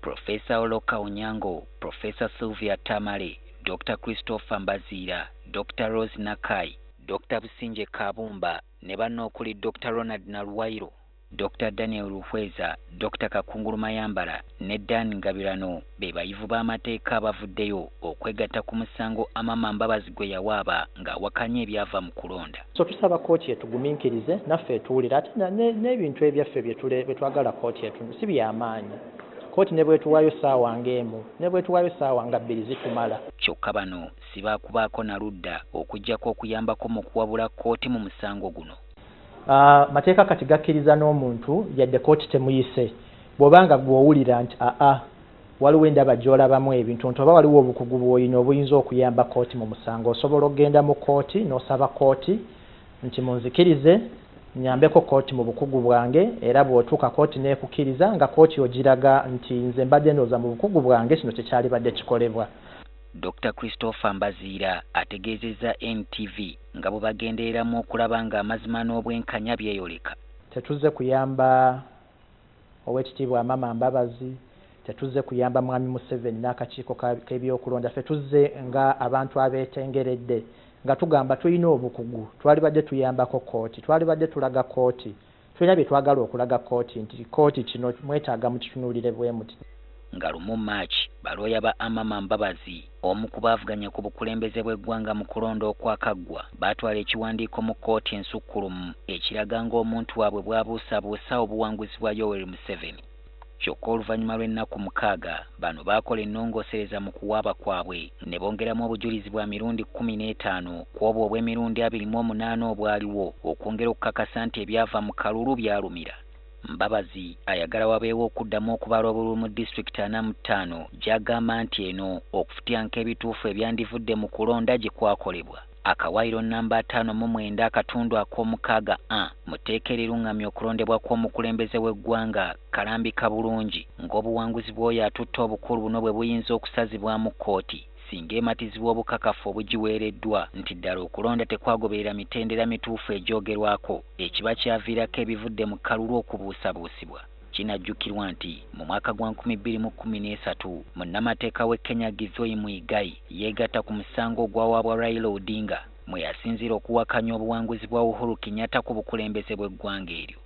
Profesa Oloka Onyango, Profesa Sylvia Tamale, Dr. Christopher Mbazira, Dr. Rose Nakai, Dr. Businje Kabumba, ne banno okuli Dr. Ronald Nalwairo, Dr. Daniel Ruhweza, Dr. Kakungulu Mayambala ne Dan Ngabirano be bayivu b'amateeka abavuddeyo okwegatta ku musango Amama Mbabazi gwe yawaaba ng'awakanya ebyava mu kulonda. So tusaba kooti etugumiikirize naffe etuwulira ate n'ebintu ebyaffe bye twagala kooti etu si by'amaanyi. Kooti ne bwetuwaayo ssaawa ng'emu ne bwetuwaayo ssaawa nga bbiri zitumala. Kyokka bano si baakubaako na ludda okuggyako okuyambako mu kuwabula kooti mu musango guno. Mateeka kati gakkiriza n'omuntu yadde kooti temuyise bw'obanga gw'owulira nti waliwo endaba gy'olabamu ebintu nti oba waliwo obukugu bw'olina obuyinza okuyamba kooti mu musango osobola okgenda mu kooti n'osaba kooti nti munzikirize nyambeko kooti mu bukugu bwange era bw'otuuka kooti n'ekukkiriza nga kooti ogiraga nti nze mbadde ndowooza mu bukugu bwange kino tekyali badde kikolebwa. Dr. Christopher Mbazira ategeezezza NTV nga bwe bagendereramu okulaba ng'amazima n'obwenkanya byeyoleka. Tetuzze kuyamba Oweekitiibwa Amama Mbabazi, tetuzze kuyamba Mwami Museveni n'akakiiko k'ebyokulonda, ffe tuzze nga abantu abeetengeredde nga tugamba tulina obukugu, twali badde tuyambako kooti, twali badde tulaga kooti, tulina bye twagala okulaga kooti nti kooti kino mwetaaga mukitunuulire bwe muti. Nga lumu March balooya ba Amama Mbabazi omu ku baavuganya ku bukulembeze bw'eggwanga mu kulonda okwakaggwa baatwala ekiwandiiko mu kooti ensukkulumu ekiraga ng'omuntu waabwe bw'abuusabuusa obuwanguzi bwa Yoweri Museveni. Kyokka oluvannyuma lw'ennaku 6 bano baakola ennongoosereza mu kuwaaba kwabwe ne bongeramu obujulizi bwa mirundi 15 ku obwo obw'emirundi 28 obwaliwo okwongera okukakasa nti ebyava mu kalulu byalumira. Mbabazi ayagala wabeewo okuddamu okubala obululu mu disitulikiti 45 gy'agamba nti eno okufutyanka ebituufu ebyandivudde mu kulonda gye kwakolebwa. Akawaayiro namba 59 akatundu ak'omukaaga mu tteeka eriruŋŋamya okulondebwa kw'omukulembeze w'eggwanga kalambika bulungi ng'obuwanguzi bw'oyo atutta obukulu buno bwe buyinza okusazibwamu kooti singa ematizibwa obukakafu obugiweereddwa nti ddala okulonda tekwagoberera mitendera mituufu egyogerwako ekiba kyaviirako ebivudde mu kalulu okubuusabuusibwa. Kinajjukirwa nti mu mwaka gwa 2013 munnamateeka w'e Kenya Githui Muigai yeegatta ku musango ogwawaabwa Raila Odinga mwe yasinziira okuwakanya obuwanguzi bwa Uhuru Kenyatta ku bukulembeze bw'eggwanga eryo.